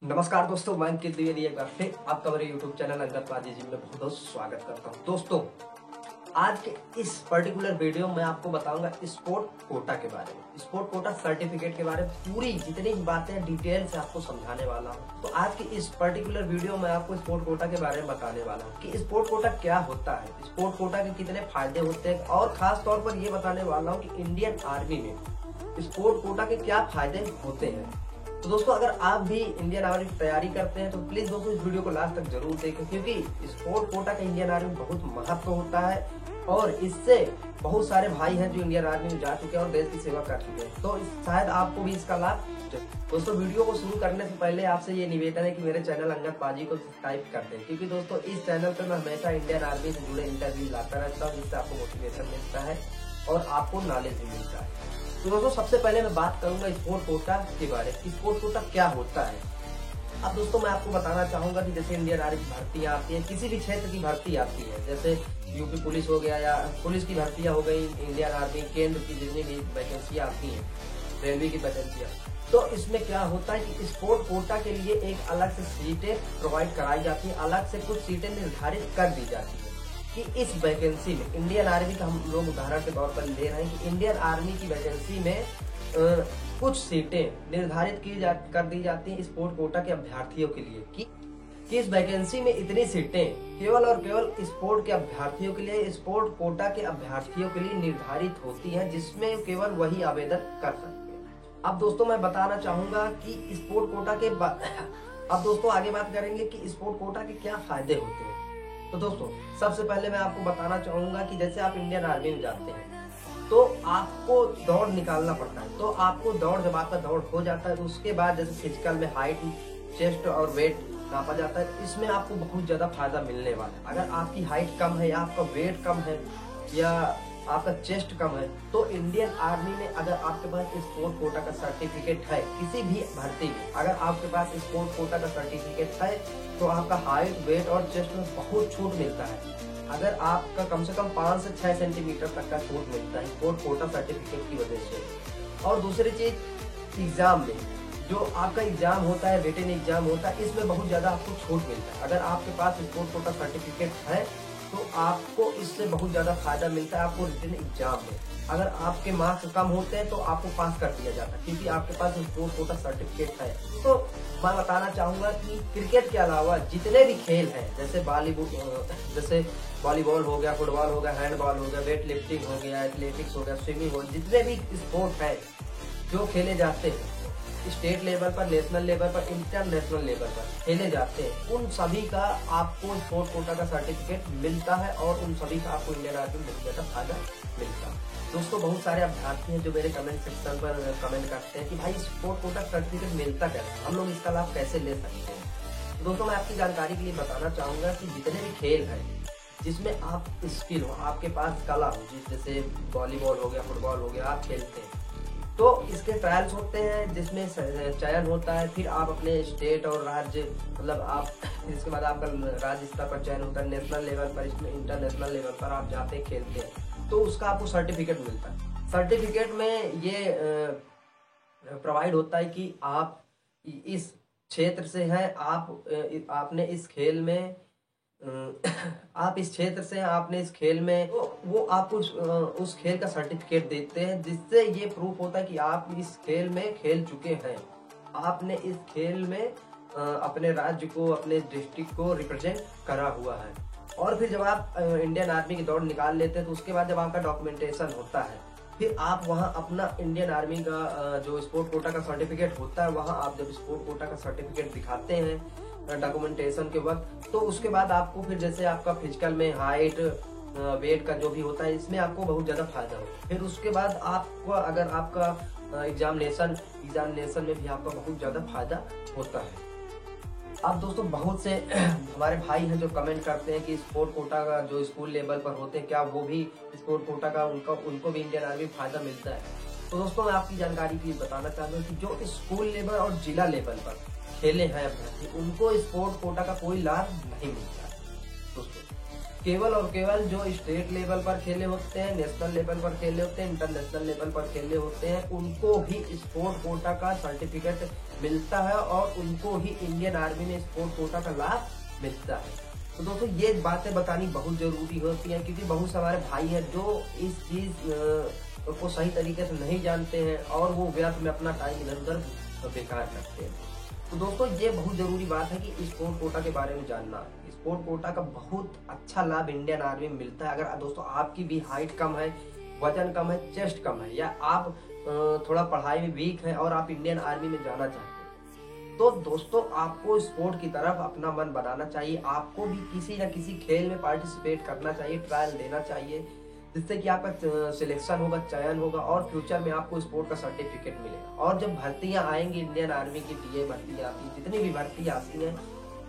नमस्कार दोस्तों, मैं अंकित द्विवेदी एक बार फिर आपका मेरे YouTube चैनल अंगद पाजी जी में बहुत बहुत स्वागत करता हूं। दोस्तों, आज के इस पर्टिकुलर वीडियो में आपको बताऊंगा स्पोर्ट कोटा के बारे में, स्पोर्ट कोटा सर्टिफिकेट के बारे में पूरी जितनी बातें डिटेल से आपको समझाने वाला हूं। तो आज की इस पर्टिकुलर वीडियो में आपको स्पोर्ट कोटा के बारे में बताने वाला हूं कि स्पोर्ट कोटा क्या होता है, स्पोर्ट कोटा के कितने फायदे होते हैं और खास तौर पर ये बताने वाला हूँ कि इंडियन आर्मी में स्पोर्ट कोटा के क्या फायदे होते हैं। तो दोस्तों, अगर आप भी इंडियन आर्मी की तैयारी करते हैं तो प्लीज दोस्तों इस वीडियो को लास्ट तक जरूर देखें, क्योंकि स्पोर्ट कोटा का इंडियन आर्मी में बहुत महत्व होता है और इससे बहुत सारे भाई हैं जो इंडियन आर्मी में जा चुके हैं और देश की सेवा कर चुके हैं। तो शायद आपको भी इसका लाभ। दोस्तों, वीडियो को शुरू करने से पहले आपसे ये निवेदन है कि मेरे चैनल अंगद पाजी को सब्सक्राइब कर दें, क्योंकि दोस्तों इस चैनल पर मैं हमेशा इंडियन आर्मी से जुड़े इंटरव्यू लाता रहता हूँ, जिससे आपको मोटिवेशन मिलता है और आपको नॉलेज भी मिलता है। तो दोस्तों, सबसे पहले मैं बात करूंगा स्पोर्ट कोटा के बारे में। स्पोर्ट कोटा क्या होता है। अब दोस्तों, मैं आपको बताना चाहूंगा कि जैसे इंडियन आर्मी की भर्तियां आती है, किसी भी क्षेत्र की भर्ती आती है, जैसे यूपी पुलिस हो गया या पुलिस की भर्तियां हो गई, इंडियन आर्मी केंद्र की जितनी भी वैकेंसियां आती है, रेलवे की वैकेंसियां, तो इसमें क्या होता है कि स्पोर्ट कोटा के लिए एक अलग से सीटें प्रोवाइड कराई जाती है, अलग से कुछ सीटें निर्धारित कर दी जाती है कि इस वैकेंसी में इंडियन आर्मी का हम लोग उदाहरण के तौर पर ले रहे हैं कि इंडियन आर्मी की वैकेंसी में कुछ सीटें निर्धारित कर दी जाती हैं स्पोर्ट कोटा के अभ्यर्थियों के लिए कि इस वैकेंसी में इतनी सीटें केवल और केवल स्पोर्ट के अभ्यर्थियों के लिए, स्पोर्ट कोटा के अभ्यर्थियों के लिए निर्धारित होती है, जिसमें केवल वही आवेदन कर सकते हैं। अब दोस्तों, मैं बताना चाहूंगा कि स्पोर्ट कोटा के अब दोस्तों आगे बात करेंगे कि स्पोर्ट कोटा के क्या फायदे होते हैं। तो दोस्तों, सबसे पहले मैं आपको बताना चाहूंगा कि जैसे आप इंडियन आर्मी में जाते हैं तो आपको दौड़ निकालना पड़ता है। तो आपको दौड़, जब आपका दौड़ हो जाता है तो उसके बाद जैसे फिजिकल में हाइट, चेस्ट और वेट नापा जाता है, इसमें आपको बहुत ज्यादा फायदा मिलने वाला है। अगर आपकी हाइट कम है या आपका वेट कम है या आपका चेस्ट कम है, तो इंडियन आर्मी में अगर आपके पास स्पोर्ट कोटा का सर्टिफिकेट है, किसी भी भर्ती में अगर आपके पास स्पोर्ट कोटा का सर्टिफिकेट है तो आपका हाइट, वेट और चेस्ट में बहुत छूट मिलता है। अगर आपका कम से कम 5 से 6 सेंटीमीटर तक का छूट मिलता है स्पोर्ट कोटा सर्टिफिकेट की वजह से। और दूसरी चीज, एग्जाम में जो आपका एग्जाम होता है, रिटन एग्जाम होता है, इसमें बहुत ज्यादा आपको छूट मिलता है। अगर आपके पास स्पोर्ट कोटा सर्टिफिकेट है तो आपको इससे बहुत ज्यादा फायदा मिलता है आपको रिटन एग्जाम में। अगर आपके मार्क्स कम होते हैं तो आपको पास कर दिया जाता है, क्योंकि आपके पास स्पोर्ट कोटा सर्टिफिकेट है। तो मैं बताना चाहूंगा कि क्रिकेट के अलावा जितने भी खेल हैं, जैसे वॉलीबॉल हो गया, फुटबॉल हो गया, हैंडबॉल हो गया, वेट लिफ्टिंग हो गया, एथलेटिक्स हो गया, स्विमिंग हो गया, जितने भी स्पोर्ट है जो खेले जाते हैं स्टेट लेवल पर, नेशनल लेवल पर, इंटरनेशनल लेवल पर खेले जाते हैं, उन सभी का आपको स्पोर्ट कोटा का सर्टिफिकेट मिलता है और उन सभी का आपको इंडियन आर्मी में बहुत ज्यादा फायदा मिलता है। दोस्तों, बहुत सारे अभ्यर्थी हैं जो मेरे कमेंट सेक्शन पर कमेंट करते हैं कि भाई स्पोर्ट कोटा सर्टिफिकेट मिलता कैसे, हम लोग इसका लाभ कैसे ले सकते हैं। तो दोस्तों, मैं आपकी जानकारी के लिए बताना चाहूंगा कि जितने भी खेल हैं जिसमें आप स्किल हो, आपके पास कला हो, जैसे वॉलीबॉल हो गया, फुटबॉल हो गया, आप खेलते हैं तो इसके ट्रायल्स होते हैं जिसमें चयन होता है। फिर आप अपने स्टेट और राज्य, मतलब आप इसके बाद आपका राज्य स्तर पर चयन होता है, नेशनल लेवल पर, इसमें इंटरनेशनल लेवल पर आप जाते हैं, खेलते हैं, तो उसका आपको सर्टिफिकेट मिलता है। सर्टिफिकेट में ये प्रोवाइड होता है कि आप इस क्षेत्र से हैं, आपने इस खेल में आप इस क्षेत्र से, आपने इस खेल में, वो आपको उस खेल का सर्टिफिकेट देते हैं, जिससे ये प्रूफ होता है कि आप इस खेल में खेल चुके हैं, आपने इस खेल में अपने राज्य को, अपने डिस्ट्रिक्ट को रिप्रेजेंट करा हुआ है। और फिर जब आप इंडियन आर्मी की दौड़ निकाल लेते हैं तो उसके बाद जब आपका डॉक्यूमेंटेशन होता है, फिर आप वहां अपना इंडियन आर्मी का जो स्पोर्ट कोटा का सर्टिफिकेट होता है, वहां आप जब स्पोर्ट कोटा का सर्टिफिकेट दिखाते हैं डॉक्यूमेंटेशन के वक्त, तो उसके बाद आपको फिर जैसे आपका फिजिकल में हाइट, वेट का जो भी होता है, इसमें आपको बहुत ज्यादा फायदा होगा। फिर उसके बाद आपको, अगर आपका एग्जामिनेशन में भी आपका बहुत ज्यादा फायदा होता है। अब दोस्तों, बहुत से हमारे भाई हैं जो कमेंट करते हैं कि स्पोर्ट कोटा का जो स्कूल लेवल पर होते हैं, क्या वो भी स्पोर्ट कोटा का उनको भी इंडियन आर्मी में फायदा मिलता है। तो दोस्तों, मैं आपकी जानकारी के लिए बताना चाहता हूँ कि जो स्कूल लेवल और जिला लेवल पर खेले हैं अभ्यर्थी, उनको स्पोर्ट कोटा का कोई लाभ नहीं मिलता है। दोस्तों, केवल और केवल जो स्टेट लेवल पर खेले होते हैं, नेशनल लेवल पर खेले होते हैं, इंटरनेशनल लेवल पर खेले होते हैं, उनको भी स्पोर्ट कोटा का सर्टिफिकेट मिलता है और उनको ही इंडियन आर्मी में स्पोर्ट कोटा का लाभ मिलता है। तो दोस्तों ये बातें बतानी बहुत जरूरी होती है, क्योंकि बहुत से हमारे भाई हैं जो इस चीज को सही तरीके से नहीं जानते हैं और वो व्यर्थ में अपना टाइम इधर उधर बेकार करते हैं। तो दोस्तों ये बहुत जरूरी बात है कि स्पोर्ट कोटा के बारे में जानना। स्पोर्ट कोटा का बहुत अच्छा लाभ इंडियन आर्मी में मिलता है। अगर दोस्तों आपकी भी हाइट कम है, वजन कम है, चेस्ट कम है, या आप थोड़ा पढ़ाई में वीक है और आप इंडियन आर्मी में जाना चाहते हैं, तो दोस्तों आपको स्पोर्ट की तरफ अपना मन बनाना चाहिए। आपको भी किसी न किसी खेल में पार्टिसिपेट करना चाहिए, ट्रायल देना चाहिए, जिससे कि आपका सिलेक्शन होगा, चयन होगा और फ्यूचर में आपको स्पोर्ट का सर्टिफिकेट मिलेगा। और जब भर्तियां आएंगी, इंडियन आर्मी की टीए भर्ती आती है, जितनी भी भर्ती आती है,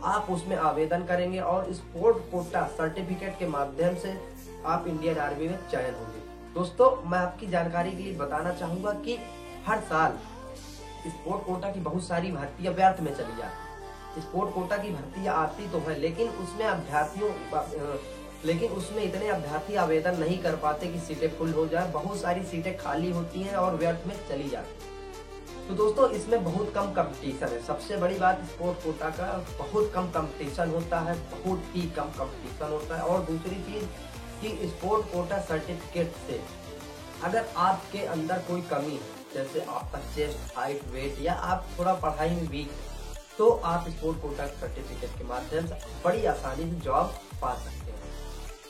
आप उसमें आवेदन करेंगे और स्पोर्ट कोटा सर्टिफिकेट के माध्यम से आप इंडियन आर्मी में चयन होंगे। दोस्तों मैं आपकी जानकारी के लिए बताना चाहूंगा कि हर साल स्पोर्ट कोटा की बहुत सारी भर्तियां व्यर्थ में चली जाती। स्पोर्ट कोटा की भर्तियां आती तो है, लेकिन उसमें इतने अभ्यर्थी आवेदन नहीं कर पाते कि सीटें फुल हो जाए। बहुत सारी सीटें खाली होती हैं और व्यर्थ में चली जाती हैं। तो दोस्तों इसमें बहुत कम कंपटीशन है। सबसे बड़ी बात स्पोर्ट कोटा का बहुत कम कंपटीशन होता है, बहुत ही कम कंपटीशन होता है। और दूसरी चीज कि स्पोर्ट कोटा सर्टिफिकेट से अगर आपके अंदर कोई कमी है, जैसे आपका चेस्ट, हाइट, वेट, या आप थोड़ा पढ़ाई में वीक है, तो आप स्पोर्ट कोटा सर्टिफिकेट के माध्यम से बड़ी आसानी से जॉब पा सकते हैं।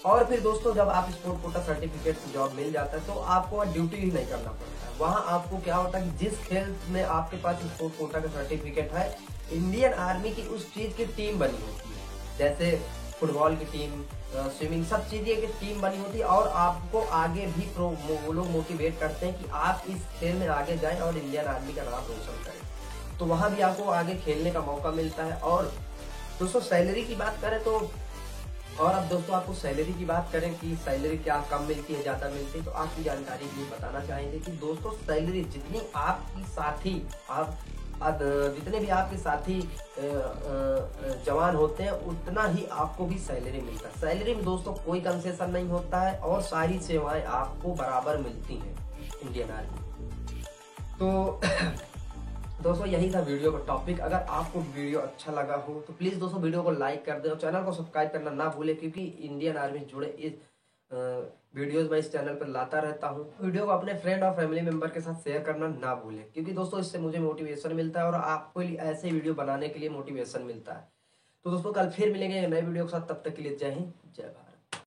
और फिर दोस्तों जब आप स्पोर्ट कोटा सर्टिफिकेट से जॉब मिल जाता है तो आपको ड्यूटी ही नहीं करना पड़ता है। वहाँ आपको क्या होता है कि जिस खेल में आपके पास स्पोर्ट कोटा का सर्टिफिकेट है, इंडियन आर्मी की उस चीज की टीम बनी होती है। जैसे फुटबॉल की टीम, स्विमिंग, सब चीजें की टीम बनी होती है और आपको आगे भी वो लोग मोटिवेट करते हैं कि आप इस खेल में आगे जाएं और इंडियन आर्मी का नाम रोशन करें। तो वहां भी आपको आगे खेलने का मौका मिलता है। और दोस्तों सैलरी की बात करें तो, और अब दोस्तों आपको सैलरी की बात करें कि सैलरी क्या कम मिलती है, ज्यादा मिलती है, तो आपकी जानकारी के लिए बताना चाहेंगे कि दोस्तों सैलरी जितनी आपकी साथी जितने भी आपके साथी जवान होते हैं, उतना ही आपको भी सैलरी मिलता है। सैलरी में दोस्तों कोई कंसेशन नहीं होता है और सारी सेवाएं आपको बराबर मिलती हैं इंडियन आर्मी। तो दोस्तों यही था वीडियो का टॉपिक। अगर आपको वीडियो अच्छा लगा हो तो प्लीज दोस्तों वीडियो को लाइक कर दें और चैनल को सब्सक्राइब करना ना भूलें, क्योंकि इंडियन आर्मी से जुड़े इस वीडियोस मैं इस चैनल पर लाता रहता हूं। वीडियो को अपने फ्रेंड और फैमिली मेंबर के साथ शेयर करना ना भूलें, क्योंकि दोस्तों इससे मुझे मोटिवेशन मिलता है और आपको ऐसे वीडियो बनाने के लिए मोटिवेशन मिलता है। तो दोस्तों कल फिर मिलेंगे नए वीडियो के साथ, तब तक के लिए जय हिंद, जय भारत।